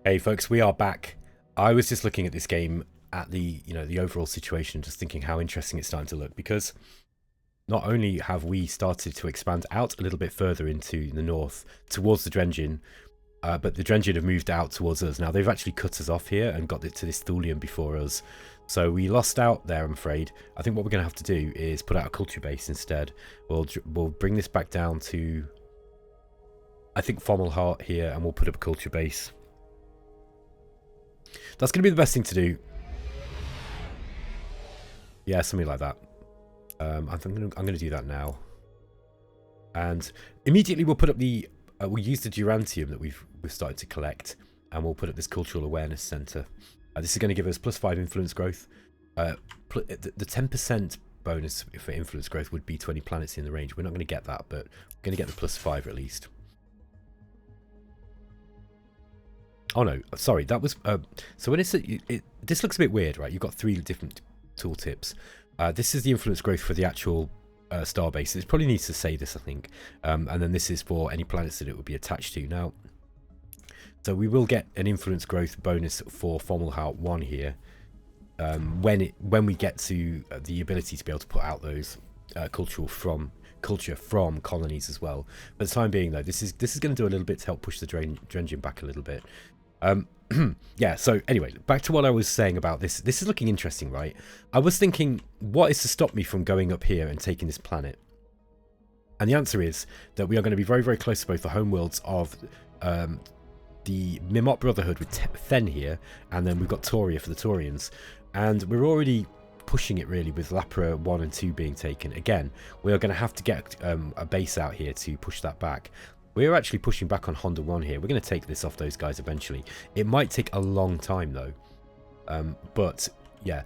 Hey folks, we are back. I was just looking at this game at the the overall situation, just thinking how interesting it's starting to look, because not only have we started to expand out a little bit further into the north towards the Drengin, but the Drengin have moved out towards us. Now they've actually cut us off here and got it to this Thulian before us. So we lost out there, I'm afraid. I think what we're going to have to do is put out a culture base instead. We'll bring this back down to, I think, Fomalhaut here, and we'll put up a culture base. That's going to be the best thing to do. Yeah, something like that. I'm going to do that now. And immediately we'll put up the... we'll use the Durantium that we've started to collect, and we'll put up this Cultural Awareness Centre. This is going to give us +5 influence growth. The 10% bonus for influence growth would be 20 planets in the range. We're not going to get that, but we're going to get the +5 at least. Oh no, sorry, that was... so when this looks a bit weird, right? You've got 3 different tooltips. This is the influence growth for the actual star base. It probably needs to say this, I think. And then this is for any planets that it would be attached to. Now, so we will get an influence growth bonus for Fomalhaut 1 here. When we get to the ability to be able to put out those culture from colonies as well. For the time being, though, this is going to do a little bit to help push the Drengin back a little bit. Yeah, so anyway, back to what I was saying about this. This is looking interesting, right? I was thinking, what is to stop me from going up here and taking this planet? And the answer is that we are going to be very, very close to both the homeworlds of the Mimot Brotherhood with Fen here, and then we've got Toria for the Torians. And we're already pushing it really with Lapra 1 and 2 being taken. Again, we are going to have to get a base out here to push that back. We're actually pushing back on Honda 1 here. We're going to take this off those guys eventually. It might take a long time though. But yeah,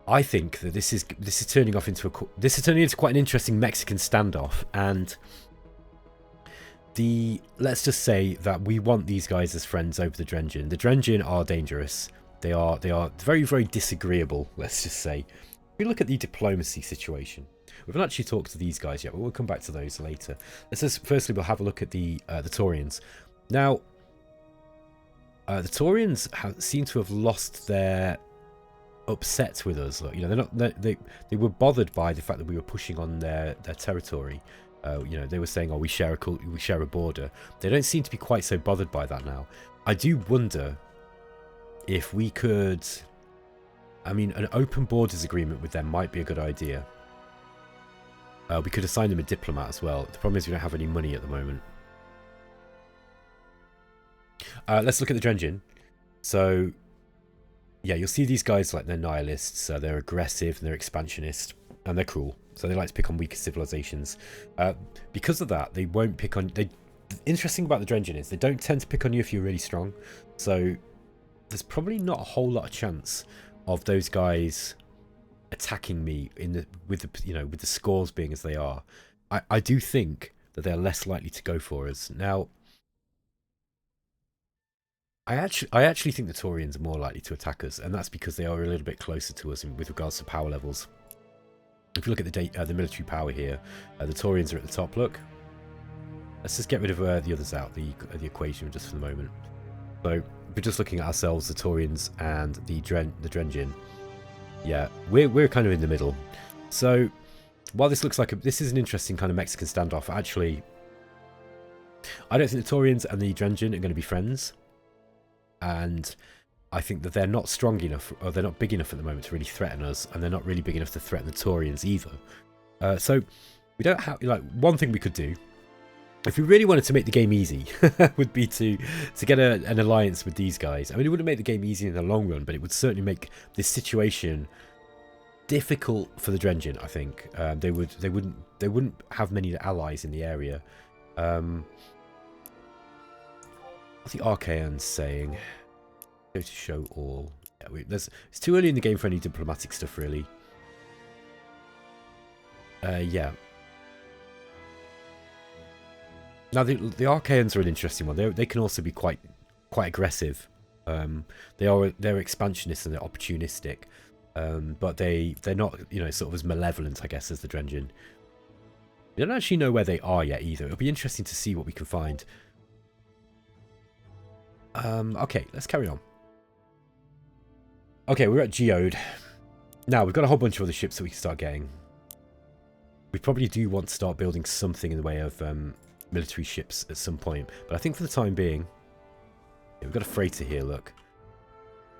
I think that this is turning into quite an interesting Mexican standoff. And let's just say that we want these guys as friends over the Drengin. The Drengin are dangerous. They are very, very disagreeable, let's just say. If we look at the diplomacy situation, we haven't actually talked to these guys yet, but we'll come back to those later. Firstly, we'll have a look at the Torians. Now, the Torians seem to have lost their upset with us. Look, they were bothered by the fact that we were pushing on their territory. They were saying, "Oh, we share a border." They don't seem to be quite so bothered by that now. I do wonder if we could... I mean, an open borders agreement with them might be a good idea. We could assign them a diplomat as well. The problem is we don't have any money at the moment. Let's look at the Drengin. So, yeah, you'll see these guys, like, they're nihilists. They're aggressive, and they're expansionist, and they're cruel. So they like to pick on weaker civilizations. Because of that, they won't pick on... The interesting about the Drengin is they don't tend to pick on you if you're really strong. So there's probably not a whole lot of chance of those guys attacking me with the scores being as they are. I do think that they're less likely to go for us. Now, I actually think the Torians are more likely to attack us, and that's because they are a little bit closer to us with regards to power levels. If you look at the military power here, the Torians are at the top. Look, let's just get rid of the others out the equation just for the moment. So we're just looking at ourselves, the Torians and the Drengin. Yeah, we're kind of in the middle. So while this looks like this is an interesting kind of Mexican standoff, actually, I don't think the Torians and the Drengin are going to be friends, and I think that they're not strong enough, or they're not big enough at the moment to really threaten us, and they're not really big enough to threaten the Torians either. So we don't have, like, one thing we could do, if we really wanted to make the game easy, would be to get an alliance with these guys. I mean, it wouldn't make the game easy in the long run, but it would certainly make this situation difficult for the Drengin. I think they wouldn't have many allies in the area. What's the Archaeans saying? Go to show all. Yeah, it's too early in the game for any diplomatic stuff, really. Yeah. Now, the Archaeans are an interesting one. They can also be quite aggressive. They're expansionists and they're opportunistic, but they're not sort of as malevolent, I guess, as the Drengin. We don't actually know where they are yet either. It'll be interesting to see what we can find. Okay, let's carry on. Okay, we're at Geode. Now, we've got a whole bunch of other ships that we can start getting. We probably do want to start building something in the way of military ships at some point. But I think for the time being... Yeah, we've got a freighter here, look.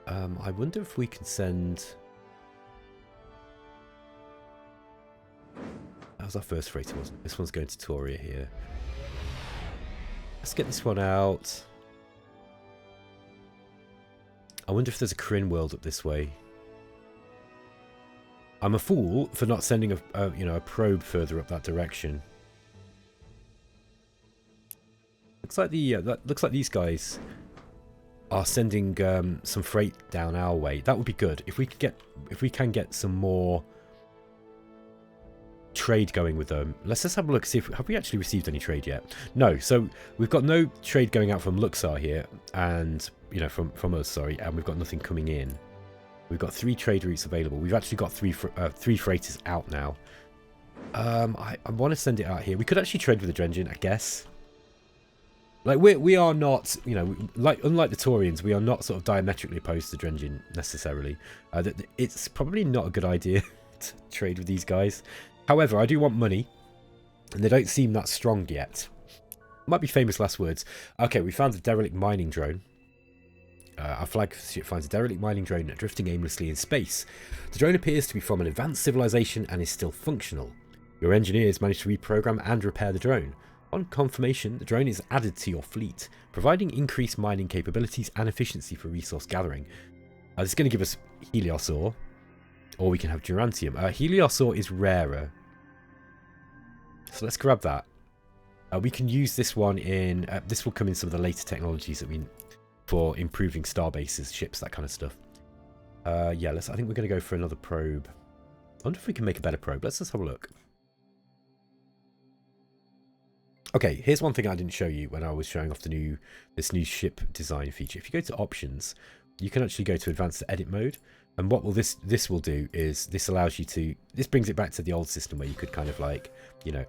I wonder if we can send... That was our first freighter, wasn't it? This one's going to Torian here. Let's get this one out. I wonder if there's a Kryn world up this way. I'm a fool for not sending a probe further up that direction. Looks like looks like these guys are sending some freight down our way. That would be good if we can get some more trade going with them. Let's just have a look, see if have we actually received any trade yet. No, so we've got no trade going out from Luxar here, and from us, sorry, and we've got nothing coming in. We've got 3 trade routes available. We've actually got three freighters out now. I want to send it out here. We could actually trade with the Drengen, I guess. Like we are not, unlike the Torians, we are not sort of diametrically opposed to the Drengen necessarily. It's probably not a good idea to trade with these guys. However, I do want money, and they don't seem that strong yet. Might be famous last words. Okay, we found a derelict mining drone. Our flagship finds a derelict mining drone drifting aimlessly in space. The drone appears to be from an advanced civilization and is still functional. Your engineers managed to reprogram and repair the drone. On confirmation, the drone is added to your fleet, providing increased mining capabilities and efficiency for resource gathering. This is going to give us Helios ore, or we can have Durantium. Helios ore is rarer, so let's grab that. We can use this one in... this will come in some of the later technologies that we... for improving star bases, ships, that kind of stuff. Yeah, I think we're going to go for another probe. I wonder if we can make a better probe. Let's just have a look. Okay, here's one thing I didn't show you when I was showing off this new ship design feature. If you go to options, you can actually go to advanced edit mode. And what will this will do is this allows you to... This brings it back to the old system where you could kind of like,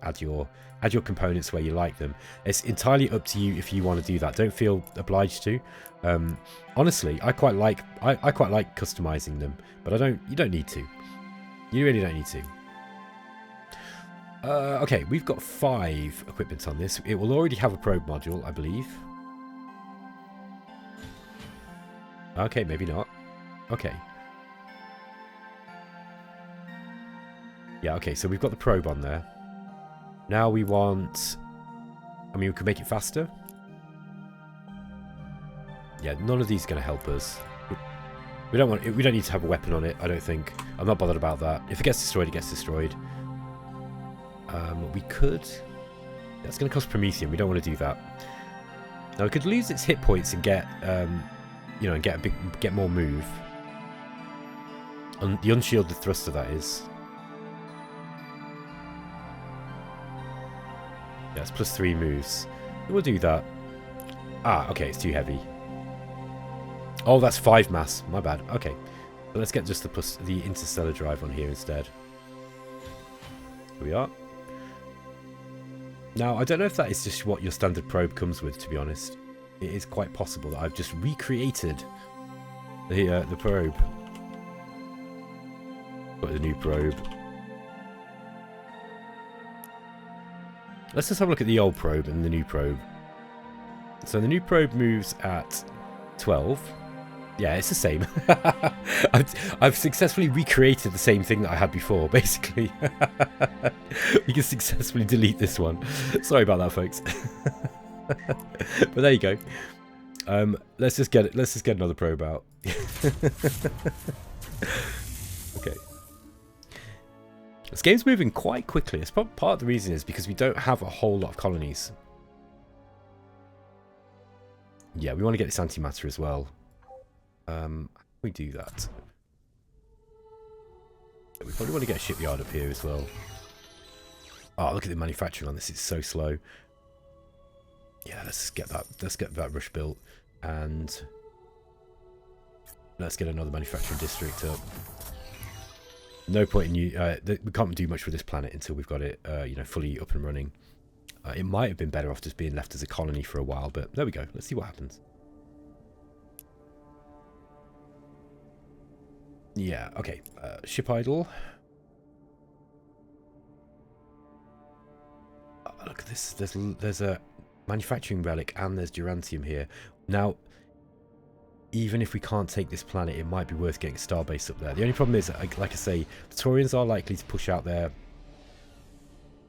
add your components where you like them. It's entirely up to you if you want to do that. Don't feel obliged to. Honestly, I quite like customizing them, but you don't need to. You really don't need to. Okay, we've got 5 equipment on this. It will already have a probe module, I believe. Okay, maybe not. Okay. Yeah, okay, so we've got the probe on there. Now we want... I mean, we could make it faster. Yeah, none of these are going to help us. We don't need to have a weapon on it, I don't think. I'm not bothered about that. If it gets destroyed, it gets destroyed. We could... That's going to cost Prometheum. We don't want to do that. Now, we could lose its hit points and get... and get more move. The unshielded thruster, that is. Yeah, it's +3 moves. We'll do that. Ah, okay, it's too heavy. Oh, that's 5 mass. My bad. Okay. But let's get just the interstellar drive on here instead. Here we are. Now, I don't know if that is just what your standard probe comes with, to be honest. It is quite possible that I've just recreated the probe. Got the new probe. Let's just have a look at the old probe and the new probe. So the new probe moves at 12. Yeah, it's the same. I've successfully recreated the same thing that I had before, basically. You can successfully delete this one. Sorry about that, folks. But there you go. Let's just get another probe out. Okay. This game's moving quite quickly. It's part of the reason is because we don't have a whole lot of colonies. Yeah, we want to get this antimatter as well. We do that. We probably want to get a shipyard up here as well. Oh, look at the manufacturing on this. It's so slow. Yeah, let's get that rush built, and let's get another manufacturing district up. No point in we can't do much with this planet until we've got it, fully up and running. It might have been better off just being left as a colony for a while, but there we go. Let's see what happens. Yeah, okay. Ship idle. Look at this. There's a manufacturing relic and there's Durantium here. Now, even if we can't take this planet, it might be worth getting a starbase up there. The only problem is, like I say, the Torians are likely to push out their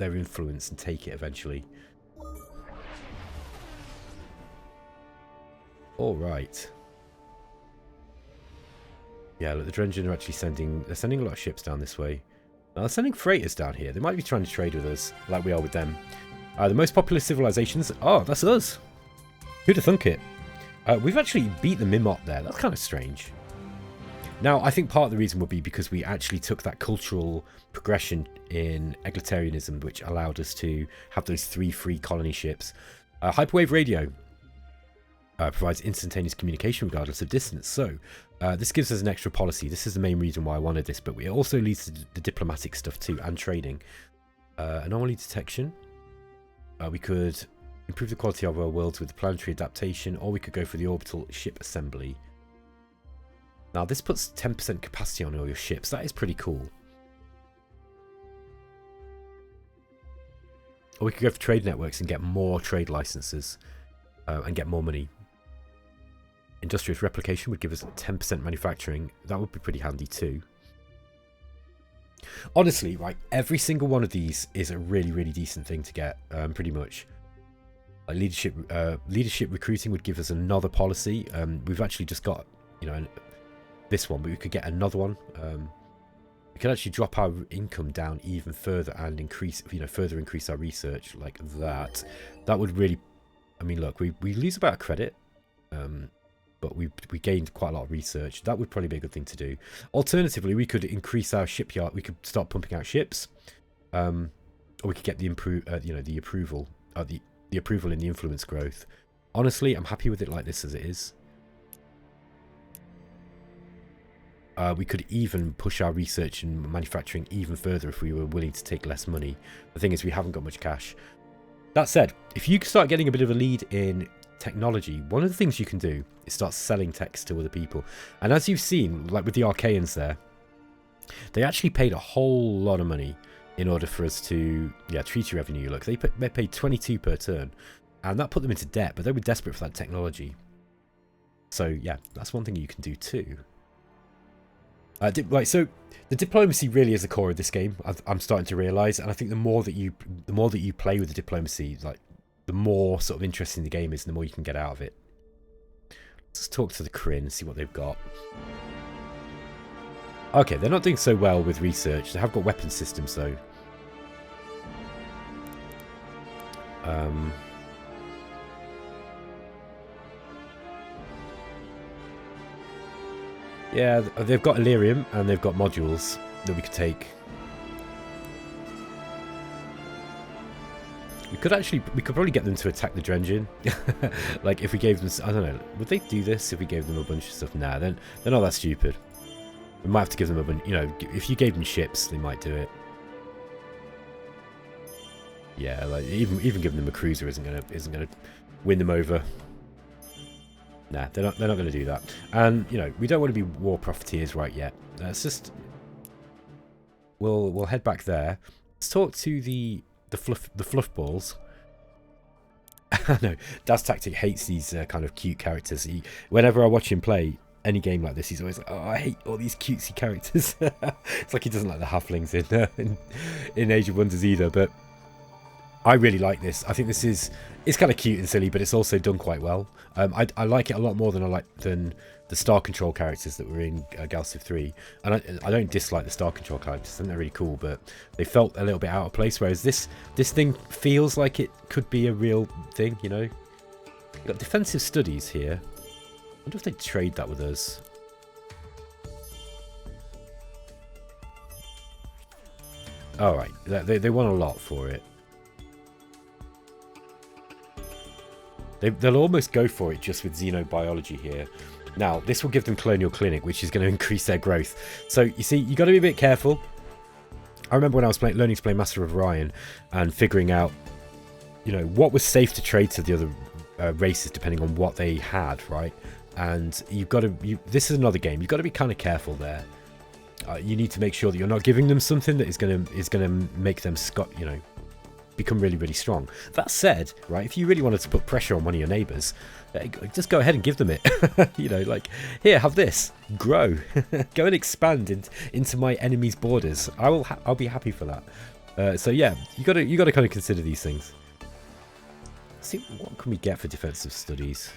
influence and take it eventually. All right. Yeah, look, the Drengen are actually sending a lot of ships down this way. Now, they're sending freighters down here. They might be trying to trade with us, like we are with them. The most popular civilizations. Oh, that's us. Who'd have thunk it? We've actually beat the Mimot there. That's kind of strange. Now, I think part of the reason would be because we actually took that cultural progression in egalitarianism, which allowed us to have those 3 free colony ships. Hyperwave radio provides instantaneous communication regardless of distance. So, this gives us an extra policy. This is the main reason why I wanted this, but it also leads to the diplomatic stuff too, and trading. Anomaly detection. We could improve the quality of our worlds with the planetary adaptation, or we could go for the orbital ship assembly. Now, this puts 10% capacity on all your ships. That is pretty cool. Or we could go for trade networks and get more trade licenses and get more money. Industrious replication would give us 10% manufacturing. That would be pretty handy too. Honestly, right, every single one of these is a really, really decent thing to get, pretty much. Like leadership recruiting would give us another policy. We've actually just got, you know, this one, but we could get another one. We could actually drop our income down even further and increase, you know, further increase our research like that. That would really, I mean, look, we lose about a credit, but we gained quite a lot of research. That would probably be a good thing to do. Alternatively, we could increase our shipyard. We could start pumping out ships, or we could get the the approval, the approval in the influence growth. Honestly, I'm happy with it like this as it is. We could even push our research and manufacturing even further if we were willing to take less money. The thing is, we haven't got much cash. That said, if you start getting a bit of a lead in technology, one of the things you can do is start selling techs to other people. And as you've seen, like with the Archaeans there, they actually paid a whole lot of money in order for us to, treaty revenue. Look, they paid 22 per turn, and that put them into debt, but they were desperate for that technology. So yeah, that's one thing you can do too. So the diplomacy really is the core of this game. I'm starting to realise, and I think the more that you play with the diplomacy, like the more sort of interesting the game is, and the more you can get out of it. Let's talk to the Kryn and see what they've got. Okay, they're not doing so well with research. They have got weapon systems though. Yeah, they've got Illyrium and they've got modules that we could take. We could probably get them to attack the Drengen. Like if we gave them, I don't know, would they do this if we gave them a bunch of stuff? Nah, they're not that stupid. We might have to give them a bunch, you know, if you gave them ships, they might do it. Yeah, like even giving them a cruiser isn't gonna win them over. Nah, they're not going to do that. And you know, we don't want to be war profiteers right yet. It's just we'll head back there. Let's talk to the fluff balls. No, Das Tactic hates these kind of cute characters. Whenever I watch him play any game like this, he's always like, "Oh, I hate all these cutesy characters." It's like he doesn't like the halflings in Age of Wonders either. But I really like this. I think it's kind of cute and silly, but it's also done quite well. I like it a lot more than the Star Control characters that were in GalCiv4. And I don't dislike the Star Control characters. I think they're really cool, but they felt a little bit out of place. Whereas this thing feels like it could be a real thing, you know. You've got defensive studies here. I wonder if they trade that with us. All right, they want a lot for it. They'll almost go for it just with xenobiology here. Now, this will give them Colonial Clinic, which is going to increase their growth. So, you see, you got to be a bit careful. I remember when I was learning to play Master of Orion and figuring out, you know, what was safe to trade to the other races depending on what they had, right? And you've got to... this is another game. You've got to be kind of careful there. you need to make sure that you're not giving them something that is gonna make them become really, really strong. That said, right, if you really wanted to put pressure on one of your neighbors, just go ahead and give them it. Like, here, have this, grow, go and expand into my enemy's borders. I'll be happy for that. So yeah, you gotta kind of consider these things. Let's see, what can we get for defensive studies?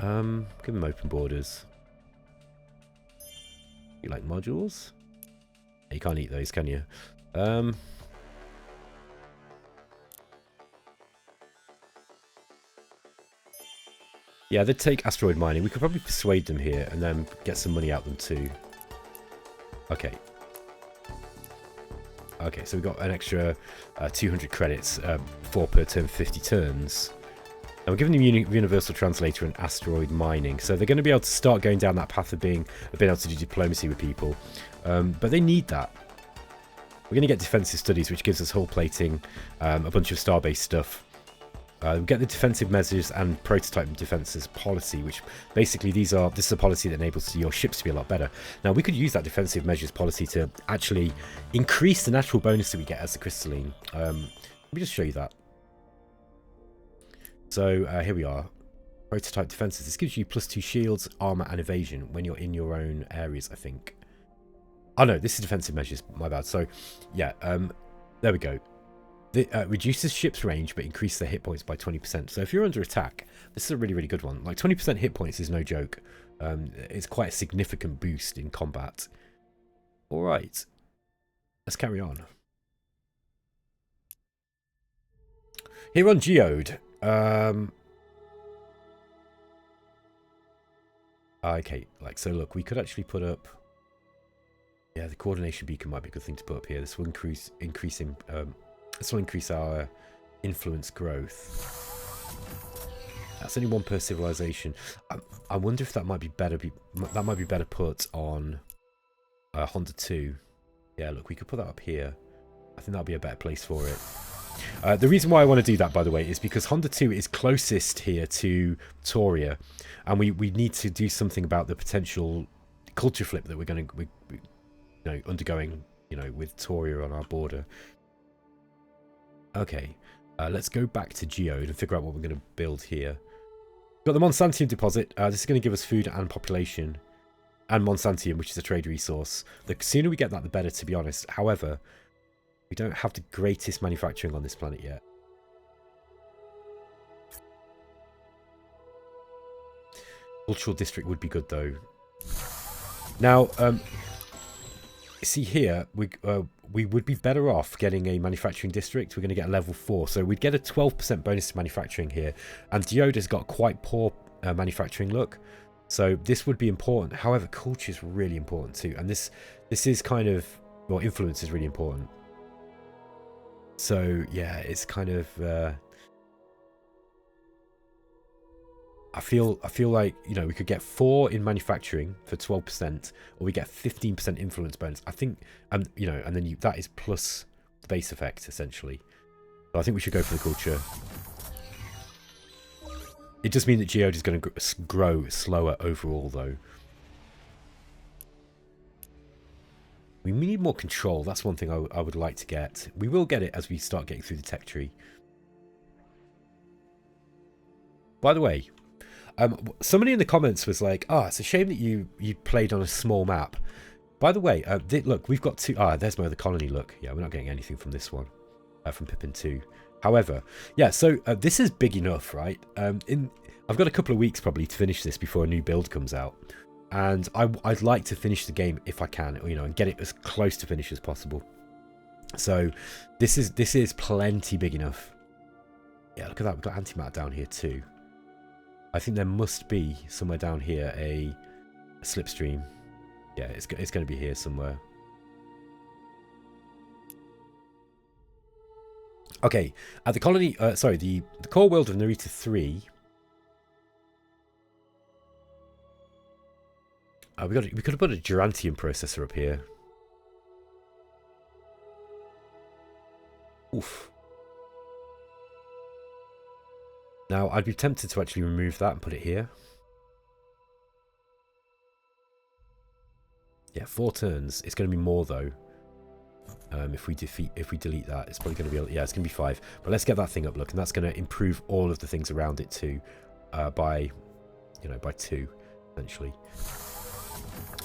Give them open borders. You like modules? You can't eat those, can you? Yeah, they'd take asteroid mining. We could probably persuade them here and then get some money out of them too. Okay. Okay, so we've got an extra 200 credits, 4 per turn, 50 turns. And we're giving them Universal Translator and asteroid mining. So they're going to be able to start going down that path of being able to do diplomacy with people. But they need that. We're going to get defensive studies, which gives us hull plating, a bunch of starbase stuff. We get the defensive measures and prototype defenses policy, which basically this is a policy that enables your ships to be a lot better. Now we could use that defensive measures policy to actually increase the natural bonus that we get as the crystalline. Let me just show you that. So here we are, prototype defenses. This gives you +2 shields, armor, and evasion when you're in your own areas, I think. Oh no, this is defensive measures. My bad. So yeah, there we go. It reduces ships' range, but increases their hit points by 20%. So if you're under attack, this is a really, really good one. Like 20% hit points is no joke. It's quite a significant boost in combat. All right, let's carry on. Here on Geode. Okay, so look, we could actually put up. Yeah, the coordination beacon might be a good thing to put up here. This will increase our influence growth. That's only 1 per civilization. I wonder if that might be better. That might be better put on Honda 2. Yeah, look, we could put that up here. I think that'll be a better place for it. The reason why I want to do that, by the way, is because Honda 2 is closest here to Torian, and we need to do something about the potential culture flip that we're undergoing, with Torian on our border. Okay, let's go back to Geode and figure out what we're going to build here. We've got the Monsantium deposit. This is going to give us food and population, and Monsantium, which is a trade resource. The sooner we get that, the better, to be honest. However, we don't have the greatest manufacturing on this planet yet. Cultural district would be good, though. Now, see here, we would be better off getting a manufacturing district. We're going to get a level 4, so we'd get a 12% bonus to manufacturing here. And Geode has got quite poor manufacturing look, so this would be important. However, culture is really important too, and this is kind of, well, influence is really important. So yeah, it's kind of I feel like, we could get 4 in manufacturing for 12%, or we get 15% influence bonus. I think, and then that is plus the base effect essentially. So I think we should go for the culture. It does mean that Geode is going to grow slower overall, though. We need more control. That's one thing I would like to get. We will get it as we start getting through the tech tree. By the way, somebody in the comments was like, it's a shame that you played on a small map. By the way, look, we've got 2... there's my other colony, look. Yeah, we're not getting anything from this one, from Pippin 2. However, yeah, so this is big enough, right? I've got a couple of weeks probably to finish this before a new build comes out. And I'd like to finish the game if I can, and get it as close to finish as possible. So this is plenty big enough. Yeah, look at that. We've got antimatter down here too. I think there must be somewhere down here a slipstream. Yeah, it's going to be here somewhere. Okay, at the colony, sorry, the core world of Narita 3. We could have put a Gerantium processor up here. Oof. Now, I'd be tempted to actually remove that and put it here. Yeah, 4 turns. It's going to be more though. If we delete that, it's probably going to be, yeah, it's going to be 5. But let's get that thing up, look, and that's going to improve all of the things around it too, by 2 essentially.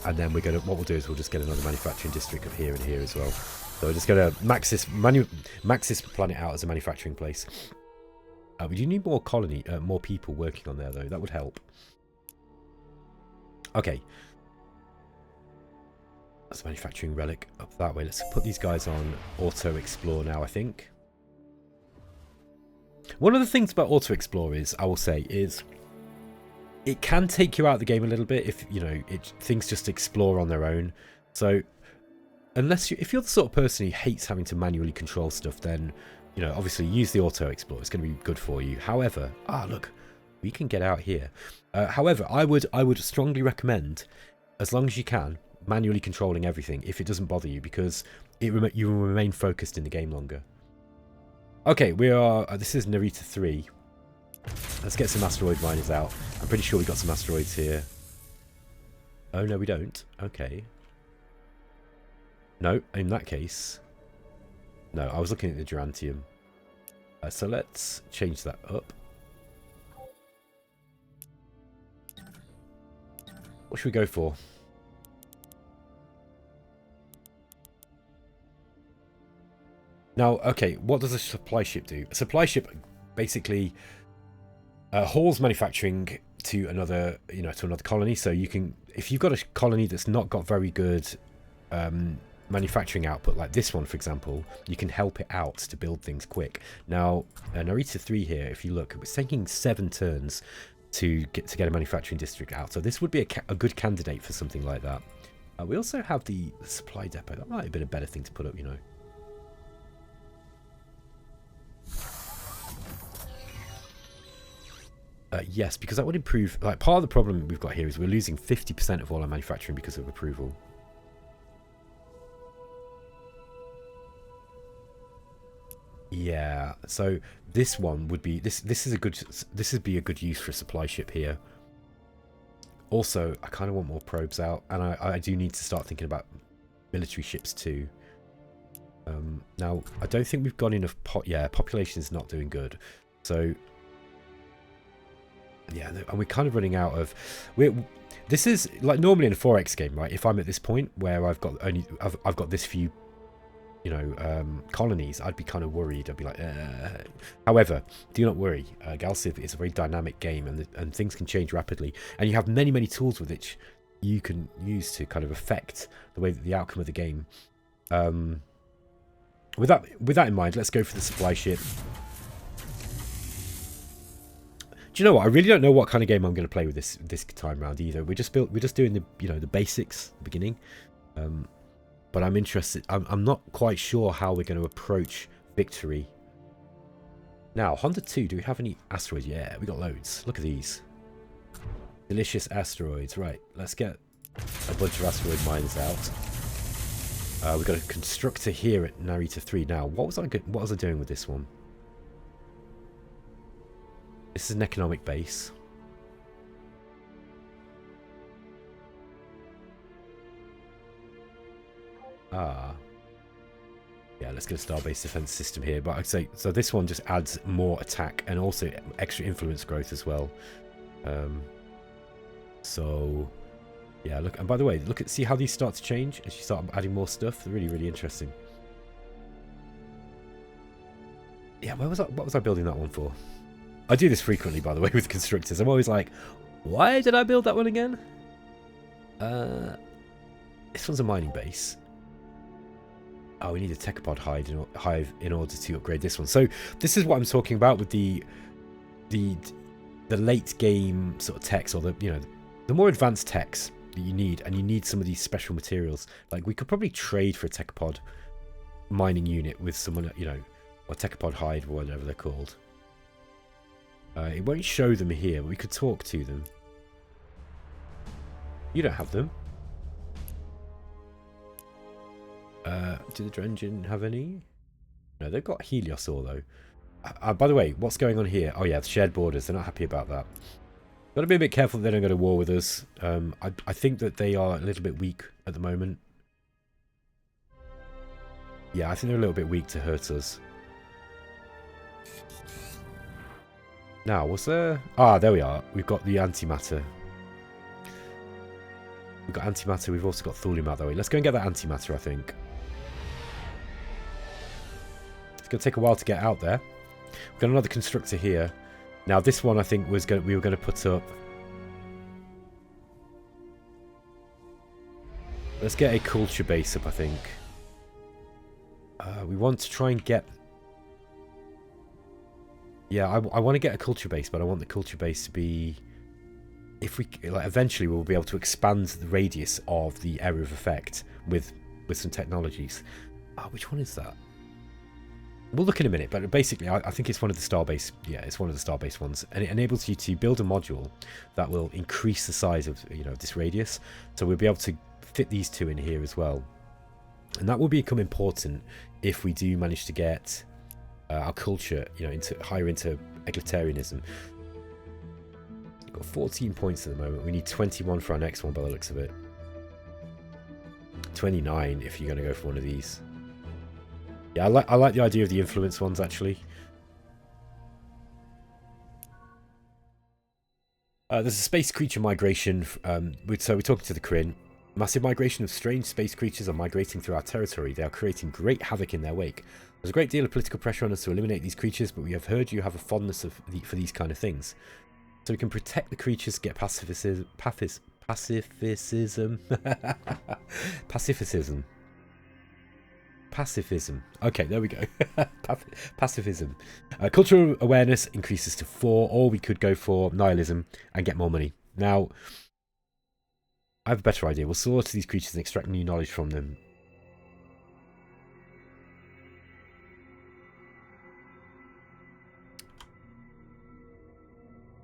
And then we're going to, what we'll do is we'll just get another manufacturing district up here and here as well. So we're just going to max this planet out as a manufacturing place. We do need more more people working on there though. That would help. Okay. That's a manufacturing relic up that way. Let's put these guys on auto explore now, I think. One of the things about auto explore is, I will say, is it can take you out of the game a little bit if, you know, things just explore on their own. So if you're the sort of person who hates having to manually control stuff, then, you know, obviously use the auto explore. It's going to be good for you. However, look, we can get out here. However, I would strongly recommend, as long as you can, manually controlling everything if it doesn't bother you, because you will remain focused in the game longer. Okay, we are. This is Narita 3. Let's get some asteroid miners out. I'm pretty sure we got some asteroids here. Oh no, we don't. Okay. No, in that case, no. I was looking at the Durantium. So let's change that up. What should we go for? Now, okay, what does a supply ship do? A supply ship basically hauls manufacturing to another, to another colony. So you can, if you've got a colony that's not got very good manufacturing output, like this one, for example, you can help it out to build things quick. Now, Narita 3 here, if you look, it's taking 7 turns to get a manufacturing district out. So this would be a good candidate for something like that. We also have the supply depot. That might have been a better thing to put up, you know. Yes, because that would improve. Like, part of the problem we've got here is we're losing 50% of all our manufacturing because of approval. Yeah, so this one would be this would be a good use for a supply ship here. Also, I kind of want more probes out, and I do need to start thinking about military ships too. Now, I don't think we've got enough. Population is not doing good, so. Yeah, and we're kind of running out of. This is like normally in a 4X game, right? If I'm at this point where I've got this few, colonies, I'd be kind of worried. I'd be like, However, do not worry. GalCiv is a very dynamic game, and things can change rapidly, and you have many tools with which you can use to kind of affect the outcome of the game. With that in mind, let's go for the supply ship. Do you know what? I really don't know what kind of game I'm going to play with this time round either. We're just doing the the basics at the beginning, but I'm interested. I'm not quite sure how we're going to approach victory. Now, Honda 2. Do we have any asteroids? Yeah, we got loads. Look at these delicious asteroids. Right, let's get a bunch of asteroid miners out. We've got a constructor here at Narita 3. Now, what was I doing with this one? This is an economic base. Yeah, let's get a star-based defense system here. But I'd say, so this one just adds more attack and also extra influence growth as well. So, yeah, look. And by the way, see how these start to change as you start adding more stuff. They're really interesting. Yeah, what was I building that one for? I do this frequently, by the way, with constructors. I'm always like, why did I build that one again? This one's a mining base. Oh, we need a Techopod hive in order to upgrade this one. So this is what I'm talking about with the late game sort of techs, or the more advanced techs that you need, and you need some of these special materials. Like, we could probably trade for a Techopod mining unit with someone, or Techopod hide, or whatever they're called. It won't show them here, but we could talk to them. You don't have them. Do the Drengen have any? No, they've got Helios ore, though. By the way, what's going on here? Oh, yeah, the shared borders. They're not happy about that. Got to be a bit careful that they don't go to war with us. I think that they are a little bit weak at the moment. Yeah, I think they're a little bit weak to hurt us. Now, was there... Ah, there we are. We've got the antimatter. We've got antimatter. We've also got thulium out that way. Let's go and get that antimatter, I think. It's going to take a while to get out there. We've got another constructor here. Now, this one, I think, we were going to put up... Let's get a culture base up, I think. We want to try and get... Yeah, I want to get a culture base, but I want the culture base to be... If we... Like, eventually, we'll be able to expand the radius of the area of effect with some technologies. Which one is that? We'll look in a minute, but basically, I think it's one of the Starbase... Yeah, it's one of the Starbase ones. And it enables you to build a module that will increase the size of, this radius. So we'll be able to fit these two in here as well. And that will become important if we do manage to get... our culture, higher into egalitarianism. We've got 14 points at the moment. We need 21 for our next one by the looks of it. 29 if you're going to go for one of these. Yeah, I like the idea of the influence ones, actually. There's a space creature migration. So we're talking to the Kryn. Massive migration of strange space creatures are migrating through our territory. They are creating great havoc in their wake. There's a great deal of political pressure on us to eliminate these creatures, but we have heard you have a fondness for these kind of things. So we can protect the creatures, get pacifism. Pacifism. Okay, there we go. Pacifism. Cultural awareness increases to 4, or we could go for nihilism and get more money. Now, I have a better idea. We'll slaughter these creatures and extract new knowledge from them.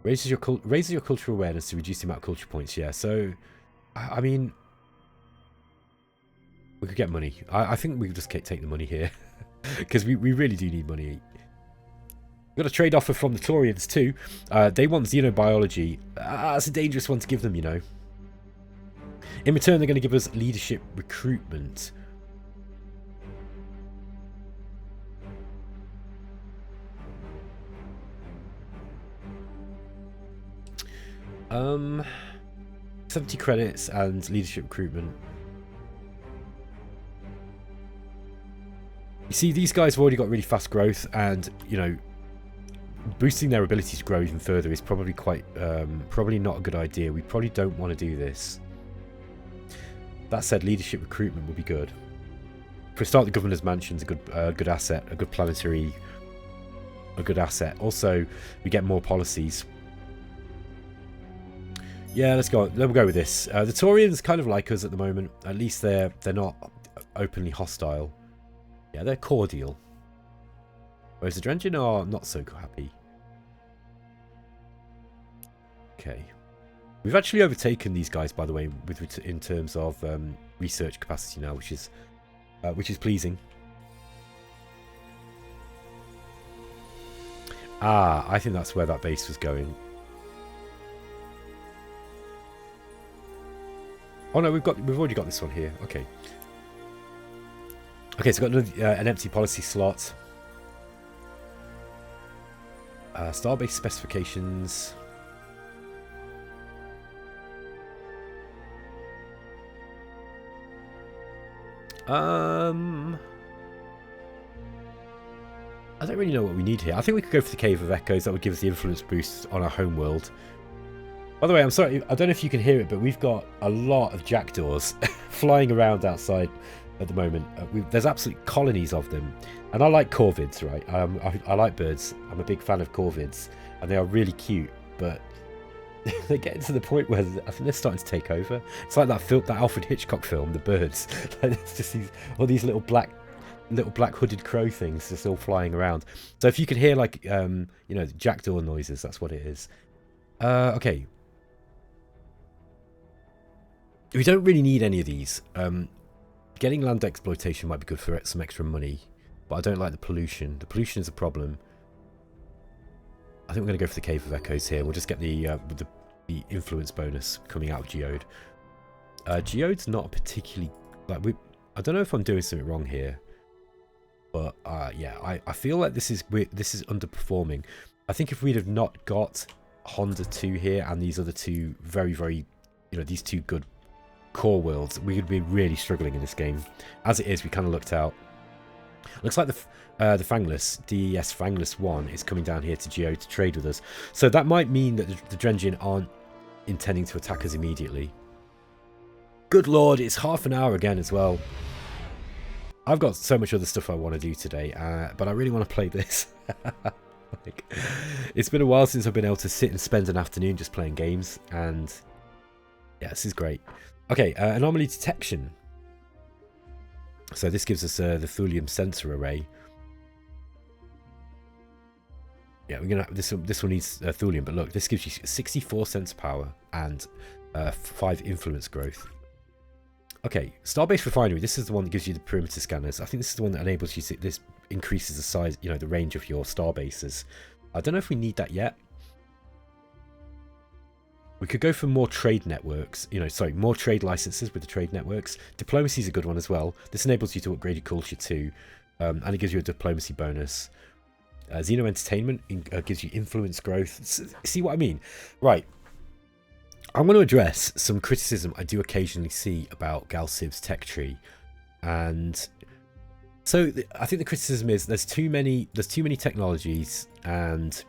Raises your cultural awareness to reduce the amount of culture points. Yeah, so I mean, we could get money. I think we could just take the money here because we really do need money. We've got a trade offer from the Torians too. They want xenobiology. That's a dangerous one to give them, In return, they're going to give us leadership recruitment. Um, 70 credits and leadership recruitment. You see, these guys have already got really fast growth, and boosting their ability to grow even further is probably probably not a good idea. We probably don't want to do this. That said, leadership recruitment would be good. For a start, the governor's mansion's a good asset, a good planetary, a good asset. Also, we get more policies. Yeah, let's go. We'll go with this. The Torians kind of like us at the moment. At least they're not openly hostile. Yeah, they're cordial. Whereas the Drengen are not so happy. Okay. We've actually overtaken these guys, by the way, in terms of research capacity now, which is pleasing. I think that's where that base was going. Oh no, we've already got this one here. Okay. Okay, so we've got another, an empty policy slot. Starbase specifications. I don't really know what we need here. I think we could go for the Cave of Echoes. That would give us the influence boost on our home world. By the way, I'm sorry, I don't know if you can hear it, but we've got a lot of jackdaws flying around outside at the moment. There's absolute colonies of them. And I like corvids, right? I like birds. I'm a big fan of corvids. And they are really cute, but they're getting to the point where I think they're starting to take over. It's like that Alfred Hitchcock film, The Birds. It's just all these little black hooded crow things just all flying around. So if you can hear jackdaw noises, that's what it is. Okay. We don't really need any of these. Getting land exploitation might be good for some extra money, but I don't like the pollution. The pollution is a problem. I think we're going to go for the Cave of Echoes here. We'll just get the the influence bonus coming out of Geode. Geode's not particularly like I don't know if I'm doing something wrong here, but yeah, I feel like this is underperforming. I think if we'd have not got Honda 2 here and these other two very, very, these two good core worlds, we would be really struggling in this game. As it is, we kind of lucked out. Looks like the Fangless, DES Fangless 1 is coming down here to Geo to trade with us. So that might mean that the Drengian aren't intending to attack us immediately. Good lord, it's half an hour again as well. I've got so much other stuff I want to do today, but I really want to play this. Like, it's been a while since I've been able to sit and spend an afternoon just playing games, and yeah, this is great. Okay, anomaly detection. So this gives us the thulium sensor array. Yeah, we're gonna this one needs thulium, but look, this gives you 64 sensor power and 5 influence growth. Okay, Starbase Refinery. This is the one that gives you the perimeter scanners. I think this is the one that enables you to. This increases the size, the range of your star bases. I don't know if we need that yet. We could go for more trade networks. More trade licenses with the trade networks. Diplomacy is a good one as well. This enables you to upgrade your culture too, and it gives you a diplomacy bonus. Xeno Entertainment gives you influence growth. See what I mean? Right. I'm going to address some criticism I do occasionally see about GalCiv's tech tree, and so I think the criticism is there's too many technologies, and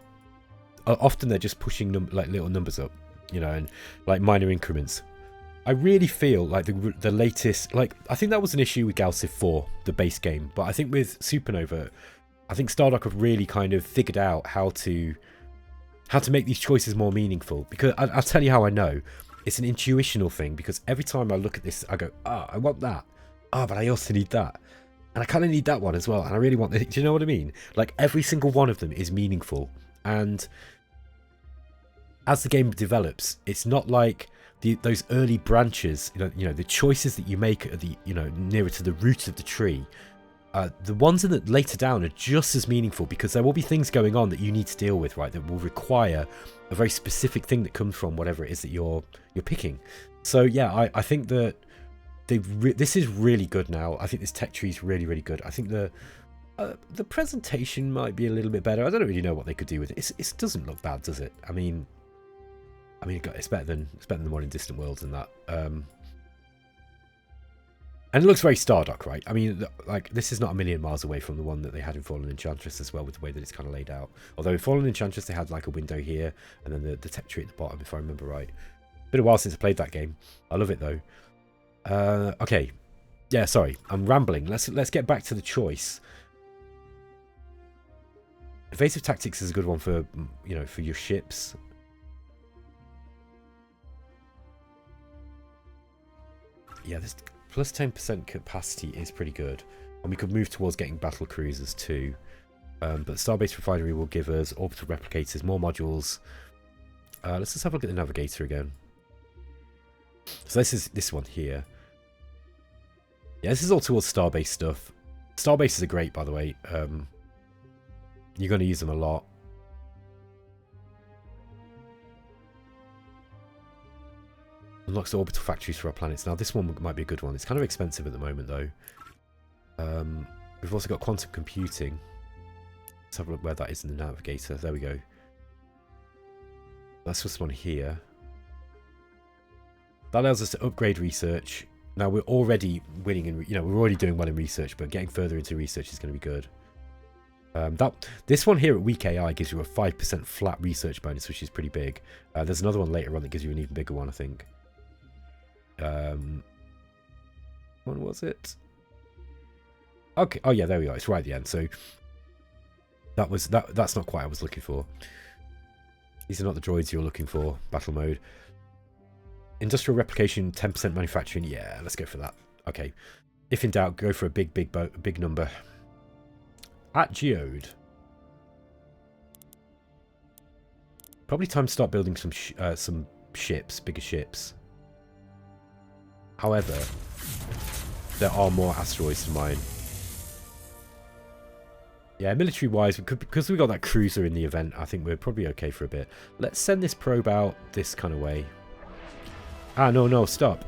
often they're just pushing like little numbers up, and like minor increments. I really feel like the latest, like I think that was an issue with GalCiv4, the base game, but I think with Supernova, I think Stardock have really kind of figured out how to make these choices more meaningful. Because I'll tell you how I know. It's an intuitional thing, because every time I look at this, I go, I want that. But I also need that. And I kind of need that one as well. And I really want this. Do you know what I mean? Like, every single one of them is meaningful. And as the game develops, it's not like those early branches, the choices that you make at the, nearer to the root of the tree. The ones that later down are just as meaningful, because there will be things going on that you need to deal with, right? That will require a very specific thing that comes from whatever it is that you're picking. So yeah, I think that this is really good now. I think this tech tree is really, really good. I think the presentation might be a little bit better. I don't really know what they could do with it. It doesn't look bad, does it? I mean, it's better than the one in Distant Worlds and that. And it looks very Stardock, right? I mean, like, this is not a million miles away from the one that they had in Fallen Enchantress as well, with the way that it's kind of laid out. Although in Fallen Enchantress, they had like a window here, and then the tech tree at the bottom, if I remember right. Been a while since I played that game. I love it though. Okay, yeah, sorry, I'm rambling. Let's get back to the choice. Evasive tactics is a good one for for your ships. Yeah, this plus 10% capacity is pretty good, and we could move towards getting battle cruisers too. But Starbase Refinery will give us orbital replicators, more modules. Let's just have a look at the navigator again. So this is this one here. Yeah, this is all towards Starbase stuff. Starbases are great, by the way. You're going to use them a lot. Unlocks the orbital factories for our planets. Now, this one might be a good one. It's kind of expensive at the moment, though. We've also got quantum computing. Let's have a look where that is in the navigator. There we go. That's this one here. That allows us to upgrade research. Now, we're already winning, and we're already doing well in research, but getting further into research is going to be good. This one here at Weak AI gives you a 5% flat research bonus, which is pretty big. There's another one later on that gives you an even bigger one, I think. When was it? Okay. Oh yeah, there we are. It's right at the end. So that's not quite what I was looking for. These are not the droids you're looking for. Battle mode. Industrial replication, 10% manufacturing. Yeah, let's go for that. Okay. If in doubt, go for a big number. At Geode. Probably time to start building some ships, bigger ships. However, there are more asteroids to mine. Yeah, military-wise, because we got that cruiser in the event, I think we're probably okay for a bit. Let's send this probe out this kind of way. Ah, no, stop.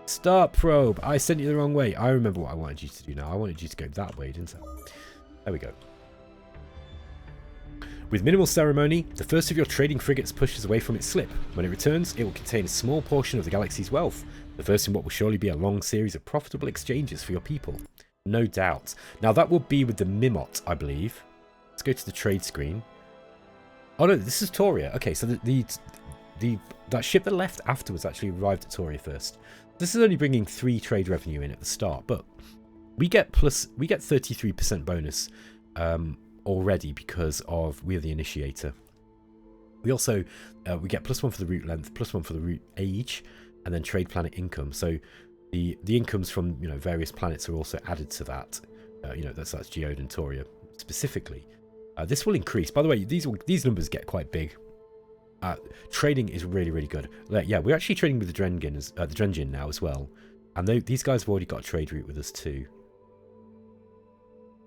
Stop, probe. I sent you the wrong way. I remember what I wanted you to do now. I wanted you to go that way, didn't I? There we go. With minimal ceremony, the first of your trading frigates pushes away from its slip. When it returns, it will contain a small portion of the galaxy's wealth. The first in what will surely be a long series of profitable exchanges for your people. No doubt. Now that will be with the Mimot, I believe. Let's go to the trade screen. Oh no, this is Toria. Okay, so that ship that left afterwards actually arrived at Toria first. This is only bringing 3 trade revenue in at the start, but we get 33% bonus already because we're the initiator. We also we get +1 for the route length, +1 for the route age, and then trade planet income. So the incomes from various planets are also added to that. That's Geode and Toria specifically. This will increase. By the way, these numbers get quite big. Trading is really, really good. Yeah, we're actually trading with the Drengin now as well, and these guys have already got a trade route with us too.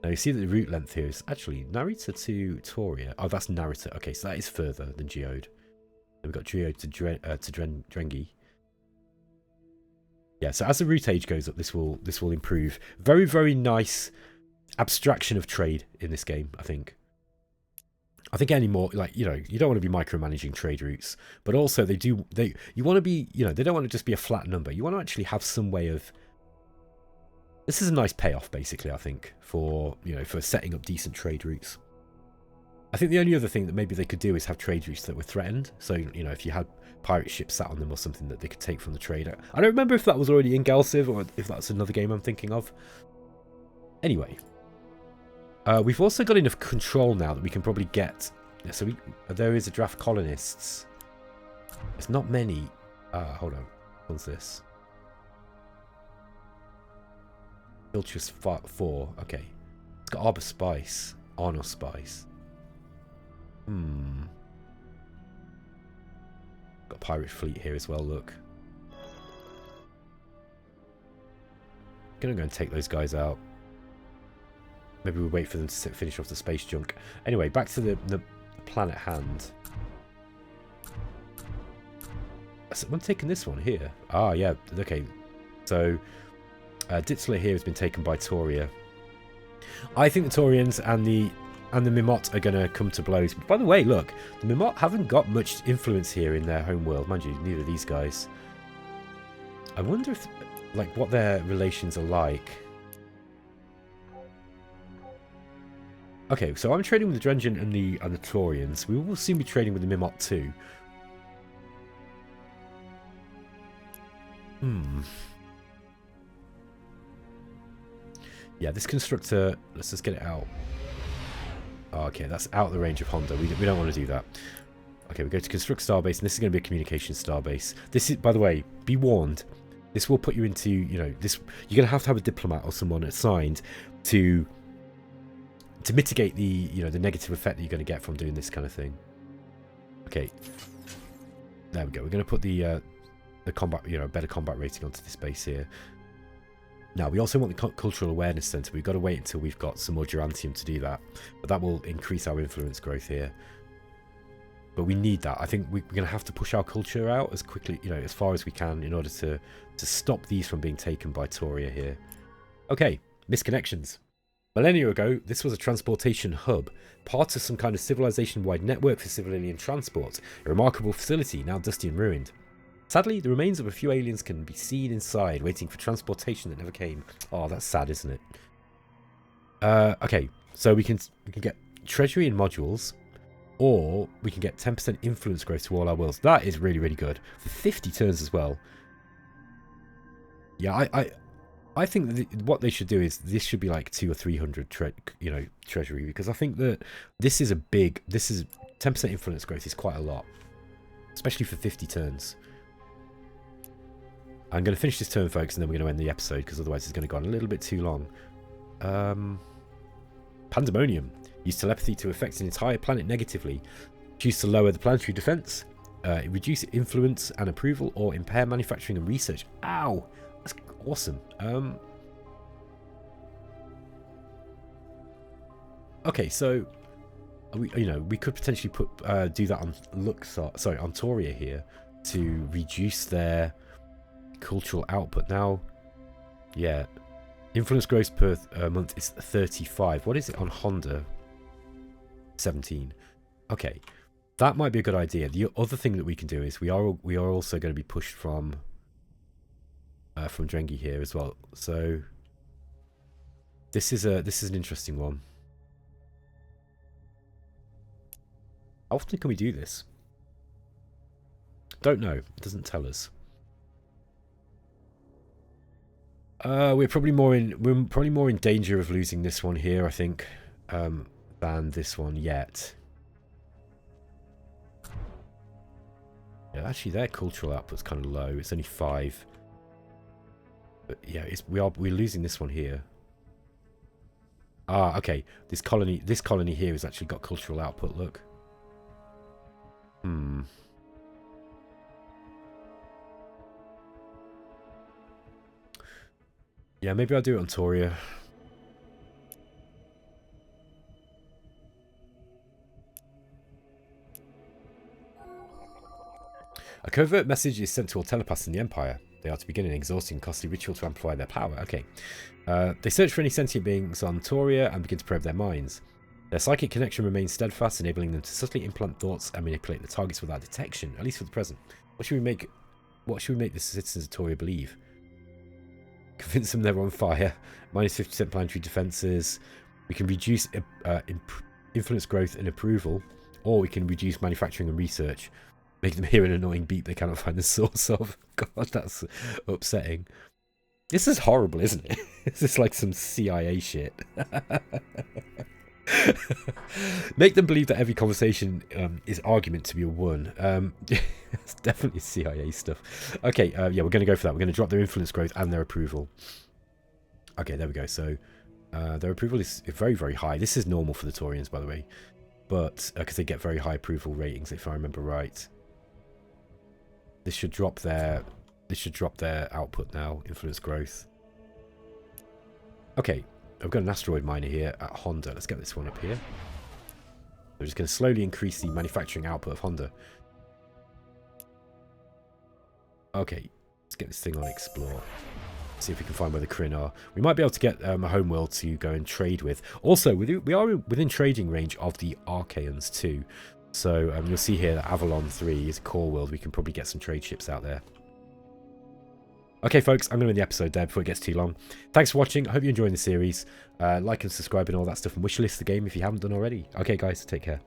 Now you see that the route length here is actually Narita to Toria. Oh, that's Narita. Okay, so that is further than Geode. Then we've got Geode to Drengi. Yeah, so as the route age goes up, this will improve. Very, very nice abstraction of trade in this game, I think. I think anymore, you don't want to be micromanaging trade routes, but also you want to be, they don't want to just be a flat number. You want to actually have some way of. This is a nice payoff, basically, I think, for setting up decent trade routes. I think the only other thing that maybe they could do is have trade routes that were threatened. So, if you had pirate ships sat on them or something that they could take from the trader. I don't remember if that was already in GalCiv or if that's another game I'm thinking of. Anyway, we've also got enough control now that we can probably get. So there is a draft colonists. There's not many. Hold on. What's this? Filtrus 4. Okay. It's got Arbor Spice. Arnor Spice. Got a pirate fleet here as well, look. Gonna go and take those guys out. Maybe we'll wait for them to finish off the space junk. Anyway, back to the planet hand. Has someone taken this one here? Ah, yeah. Okay. So, Ditzler here has been taken by Toria. I think the Torians and the Mimot are going to come to blows. By the way, look, the Mimot haven't got much influence here in their home world. Mind you, neither of these guys. I wonder if, what their relations are like. Okay, so I'm trading with the Drengin and the Torians. We will soon be trading with the Mimot too. Yeah, this constructor, let's just get it out. Oh, okay, that's out of the range of Honda. We don't want to do that. Okay, we go to construct starbase, and this is going to be a communication starbase. This is, by the way, be warned. This will put you into, this. You're going to have a diplomat or someone assigned to mitigate the, the negative effect that you're going to get from doing this kind of thing. Okay, there we go. We're going to put the combat, better combat rating onto this base here. Now, we also want the Cultural Awareness Centre. We've got to wait until we've got some more Gerantium to do that. But that will increase our influence growth here. But we need that. I think we're going to have to push our culture out as quickly, as far as we can in order to stop these from being taken by Toria here. Okay, misconnections. Millennia ago, this was a transportation hub, part of some kind of civilization-wide network for civilian transport. A remarkable facility, now dusty and ruined. Sadly, the remains of a few aliens can be seen inside, waiting for transportation that never came. Oh, that's sad, isn't it? Okay, so we can get treasury and modules, or we can get 10% influence growth to all our worlds. That is really, really good. For 50 turns as well. Yeah, I think that what they should do is this should be like 200 or 300 treasury, because I think that this is 10% influence growth is quite a lot, especially for 50 turns. I'm going to finish this turn, folks, and then we're going to end the episode, because otherwise it's going to go on a little bit too long. Pandemonium. Use telepathy to affect an entire planet negatively. Choose to lower the planetary defense. Reduce influence and approval, or impair manufacturing and research. Ow! That's awesome. Okay, so we could potentially do that on Luxar, sorry, on Toria here to reduce their cultural output. Now, yeah, influence growth per month is 35. What is it on Honda? 17. Okay, that might be a good idea. The other thing that we can do is we are also going to be pushed from Drengi here as well. So this is an interesting one. How often can we do this? Don't know. It doesn't tell us. We're probably more in danger of losing this one here, I think, than this one yet. Yeah, actually, their cultural output's kind of low. It's only 5. But yeah, we're losing this one here. Ah, okay. This colony here has actually got cultural output. Look. Yeah, maybe I'll do it on Toria. A covert message is sent to all telepaths in the Empire. They are to begin an exhausting, costly ritual to amplify their power. Okay. They search for any sentient beings on Toria and begin to probe their minds. Their psychic connection remains steadfast, enabling them to subtly implant thoughts and manipulate the targets without detection, at least for the present. What should we make the citizens of Toria believe? Convince them they're on fire. Minus 50% planetary defenses. We can reduce influence growth and approval, or we can reduce manufacturing and research. Make them hear an annoying beep they cannot find the source of. God, that's upsetting. This is horrible, isn't it? This is like some CIA shit. Make them believe that every conversation is argument to be won. It's definitely CIA stuff. Okay, yeah, we're going to go for that. We're going to drop their influence growth and their approval. Okay, there we go. So their approval is very, very high. This is normal for the Torians, by the way, but because they get very high approval ratings, if I remember right. This should drop their output now, influence growth. Okay, I've got an asteroid miner here at Honda. Let's get this one up here. We're just going to slowly increase the manufacturing output of Honda. Okay, let's get this thing on explore. See if we can find where the Kryn are. We might be able to get a homeworld to go and trade with. Also, we are within trading range of the Archaeans too. So you'll see here that Avalon 3 is a core world. We can probably get some trade ships out there. Okay, folks, I'm going to end the episode there before it gets too long. Thanks for watching. I hope you're enjoying the series. Like and subscribe and all that stuff. And wishlist the game if you haven't done already. Okay, guys, take care.